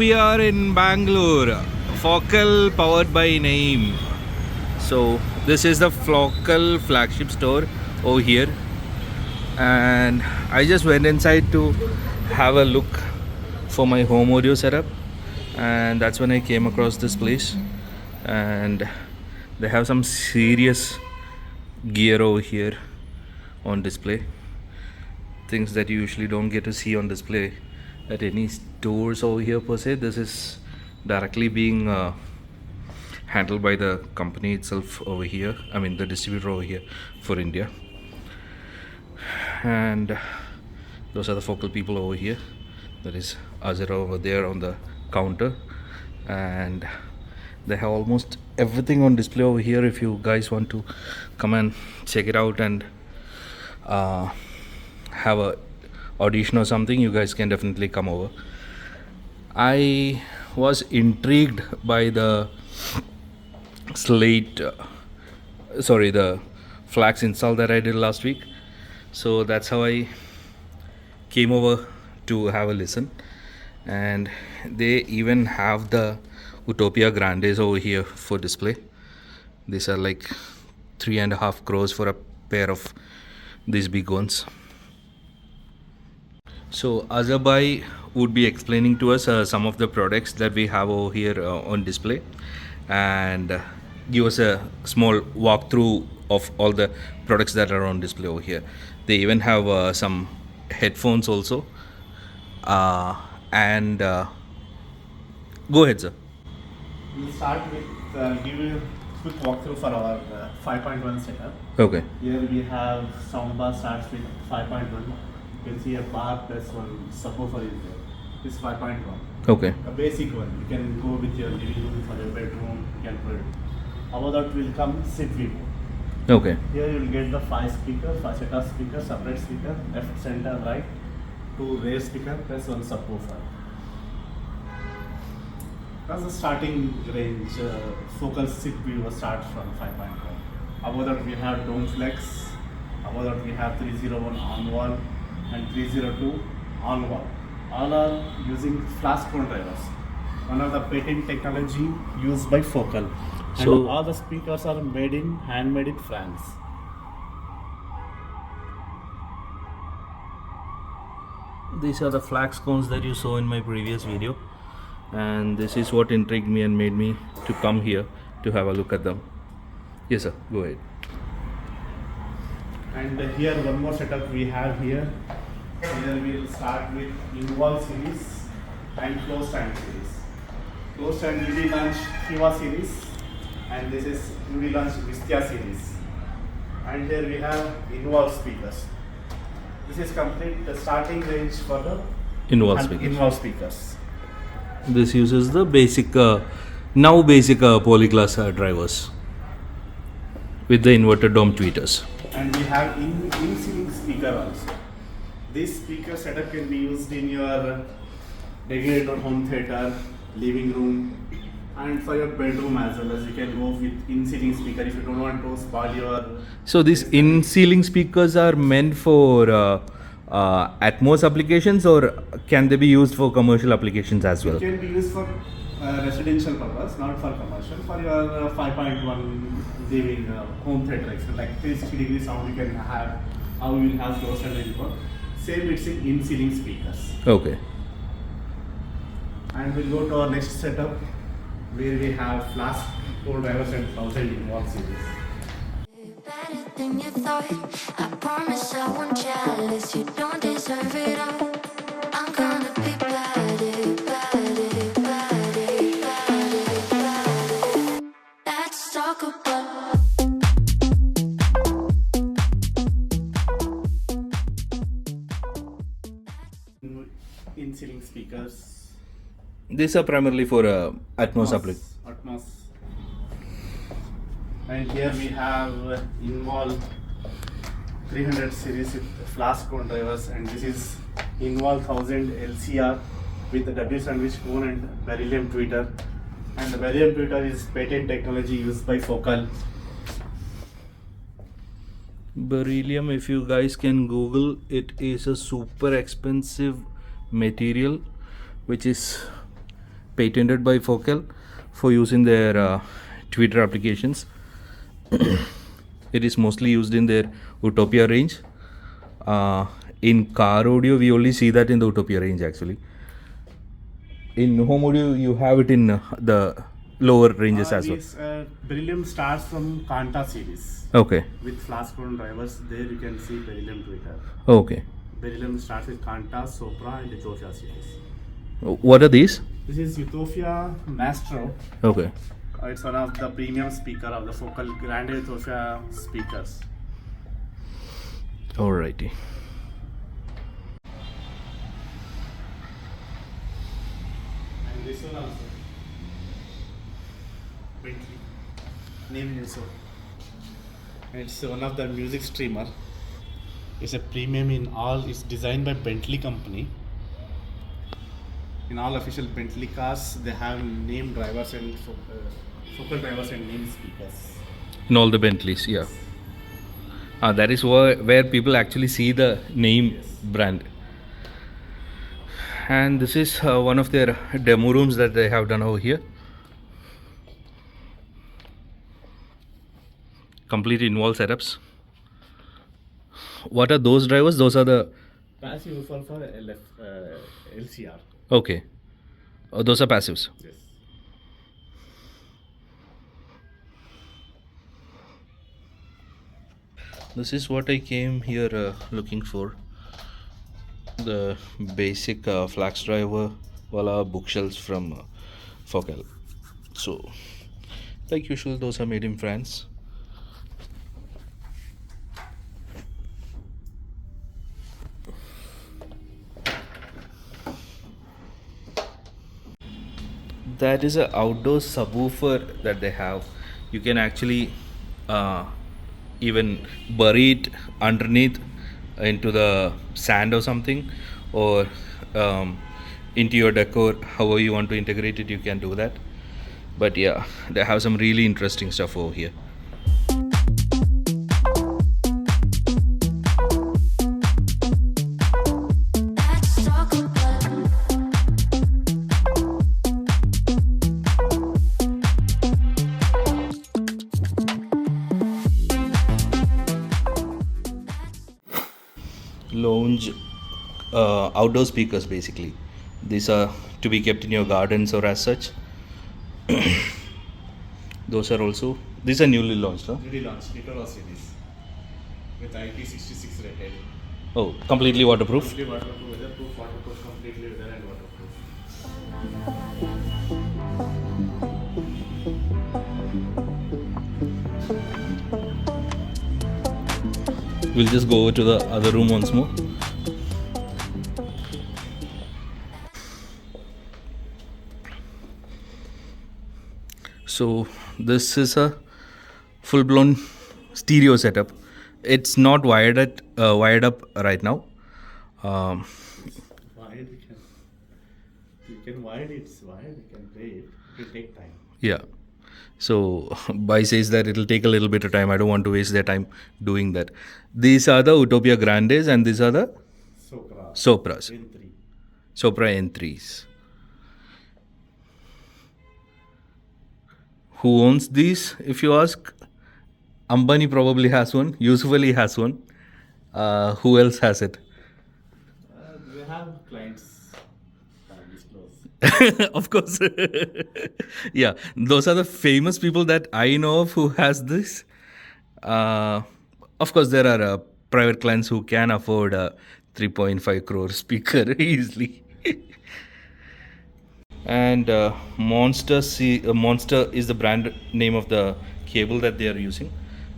we are in Banglore, Focal powered by Naeem. So this is the Focal flagship store over here, and I just went inside to have a look for my home audio setup, and that's when I came across this place. And they have some serious gear over here on display, things that you usually don't get to see on display at any stores over here per se. This is directly being handled by the company itself over here, I mean the distributor over here for India. And those are the Focal people over here. That is Azra over there on the counter, and they have almost everything on display over here. If you guys want to come and check it out and have a audition or something, you guys can definitely come over. I was intrigued by the the flags install that I did last week, so that's how I came over to have a listen. And they even have the Utopia Grandes over here for display. These are like 3.5 crores for a pair of these big ones. So Azabai would be explaining to us some of the products that we have over here on display, and give us a small walkthrough of all the products that are on display over here. They even have some headphones also, and go ahead, sir. We'll start with give you a quick walkthrough for our 5.1 setup. Okay. Here we have soundbar starts with 5.1. You can see a bar plus one subwoofer is there. This is 5.1. Okay. A basic one. You can go with your living room for your bedroom. You can put it. Above that will come sit view. Okay. Here you will get the 5 set of speakers, separate speaker, left, center, right, 2 rear speaker plus 1 subwoofer. That's the starting range. Focal sit view starts from 5.1. Above that we have dome flex. Above that we have 301 on wall and 302 on wall. All are using flash cone drivers. One of the patent technology used by Focal. And So all the speakers are handmade in France. these are the flax cones that you saw in my previous video, and this is what intrigued me and made me to come here to have a look at them. Yes, sir, go ahead. And here one more setup we have here. Here we will start with in-wall series and closed stand series. Closed stand will be launched Kiva series, and this is will be launched Vistia series. And here we have in-wall speakers. This is complete the starting range for the In-wall speakers. in-wall speakers. This uses the basic polyglass drivers with the inverted dome tweeters. And we have in-ceiling speaker also. This speaker setup can be used in your regular home theater, living room, and for your bedroom as well. As you can go with in-ceiling speaker if you don't want to spoil your. So these in-ceiling speakers are meant for Atmos applications, or can they be used for commercial applications as well? It can be used for residential purpose, not for commercial. For your 5.1 living home theater, like 360-degree sound you can have. How you will have closed and input. Same, it's in-ceiling speakers. Okay. And we'll go to our next setup where we have flash core drivers and 1000 in-wall series. Better than you thought. I promise I won't jealous. You don't deserve it all. I'm gonna be better. Let's talk about. In-ceiling speakers. These are primarily for Atmos application. Atmos. And here we have in-wall 300 series with flash cone drivers, and this is in-wall 1000 LCR with the W sandwich cone and beryllium tweeter. And the beryllium tweeter is patent technology used by Focal. Beryllium, if you guys can Google, it is a super expensive material which is patented by Focal for use in their Twitter applications. It is mostly used in their Utopia range. In car audio, we only see that in the Utopia range actually. In home audio, you have it in the lower ranges as well. This Beryllium starts from Kanta series Okay. with Flask Crown drivers. There you can see Beryllium Twitter. Okay. Beryllium starts with Kanta, Sopra, and Utopia series. What are these? This is Utopia Mastro. Okay. It's one of the premium speaker of the Focal Grande Utopia speakers. Alrighty. And this one also. Bentley. Name also. It's one of the music streamer. It's a premium in all. It's designed by Bentley company. In all official Bentley cars, they have name drivers and focal drivers and name speakers. In all the Bentleys, yeah. That is where people actually see the name Yes. brand. And this is one of their demo rooms that they have done over here. Complete in-wall setups. What are those drivers? Those are the Passive woofer for LCR. okay. Those are passives. Yes. This is what I came here looking for. The basic flax driver wala bookshelves from Focal. So, like usual, those are made in France. That is an outdoor subwoofer that they have. You can actually even bury it underneath into the sand or something, or into your decor. However you want to integrate it, you can do that. But yeah, they have some really interesting stuff over here. Let's talk about Lounge outdoor speakers basically. These are to be kept in your gardens or as such. Those are also, these are newly launched, huh? Newly launched Nicola series with IP66 rated. Oh, completely waterproof. Completely waterproof, weatherproof, waterproof, completely weather and waterproof. We'll just go over to the other room once more. So this is a full-blown stereo setup. It's not wired up right now. Wired you can wired it's wired, you can play it. It will take time. Yeah. So Bai says that it'll take a little bit of time. I don't want to waste their time doing that. These are the Utopia Grandes and these are the Sopras. N3. Sopra N3s. Who owns these, if you ask? Ambani probably has one. Yusuf Ali has one. Who else has it? They have clients disclose. Of course. Yeah, those are the famous people that I know of who has this. Of course, there are private clients who can afford a 3.5 crore speaker easily. And Monster is the brand name of the cable that they are using,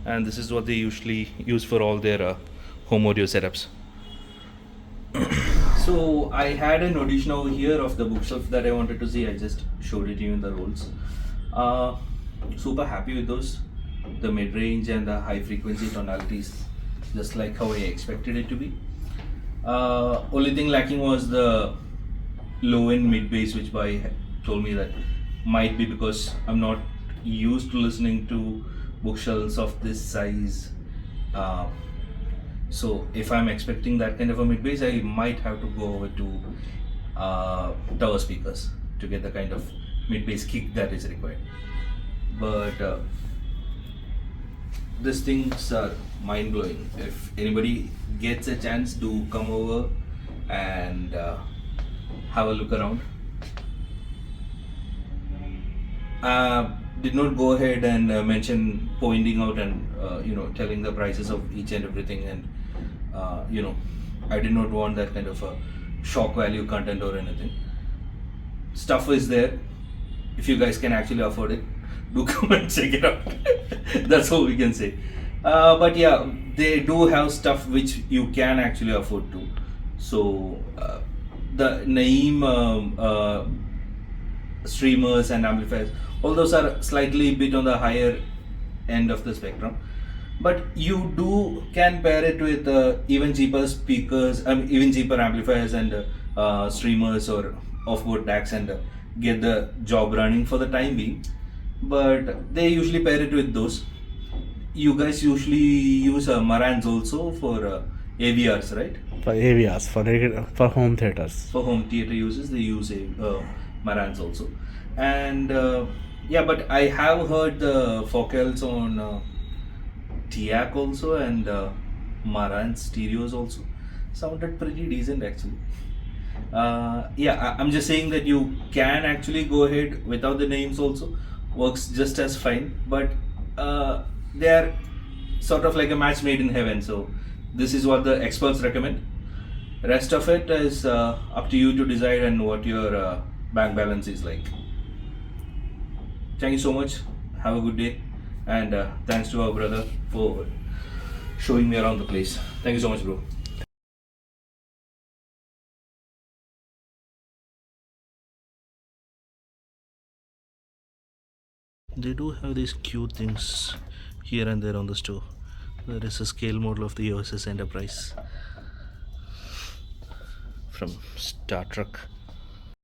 and this is what they usually use for all their home audio setups. So I had an audition over here of the bookshelf that I wanted to see. I just showed it to you in the rolls. Super happy with those. The mid-range and the high frequency tonalities, just like how I expected it to be. Only thing lacking was the low end mid bass, which Bai told me that might be because I'm not used to listening to bookshelves of this size. So if I'm expecting that kind of a mid bass, I might have to go over to tower speakers. to get the kind of mid-bass kick that is required. But these things are mind-blowing. If anybody gets a chance to come over and have a look around. Did not go ahead and mention pointing out and telling the prices of each and everything, and I did not want that kind of a shock value content or anything. Stuff is there. If you guys can actually afford it, do come and check it out. That's all we can say. But yeah, they do have stuff which you can actually afford to. So the Naeem streamers and amplifiers, all those are slightly bit on the higher end of the spectrum, but you can pair it with even cheaper speakers, even cheaper amplifiers and streamers or off-board DACs, and get the job running for the time being. But they usually pair it with those. You guys usually use Marantz also for AVRs, right? For AVRs, for home theaters. For home theater users, they use Marantz also. And yeah, but I have heard the Focals on TIAC also, and Marantz stereos also sounded pretty decent actually. Yeah, I'm just saying that you can actually go ahead without the names also, works just as fine, but they are sort of like a match made in heaven. So this is what the experts recommend. Rest of it is up to you to decide and what your bank balance is like. Thank you so much. Have a good day, and thanks to our brother for showing me around the place. Thank you so much, bro. They do have these cute things here and there on the store. There is a scale model of the USS Enterprise from Star Trek.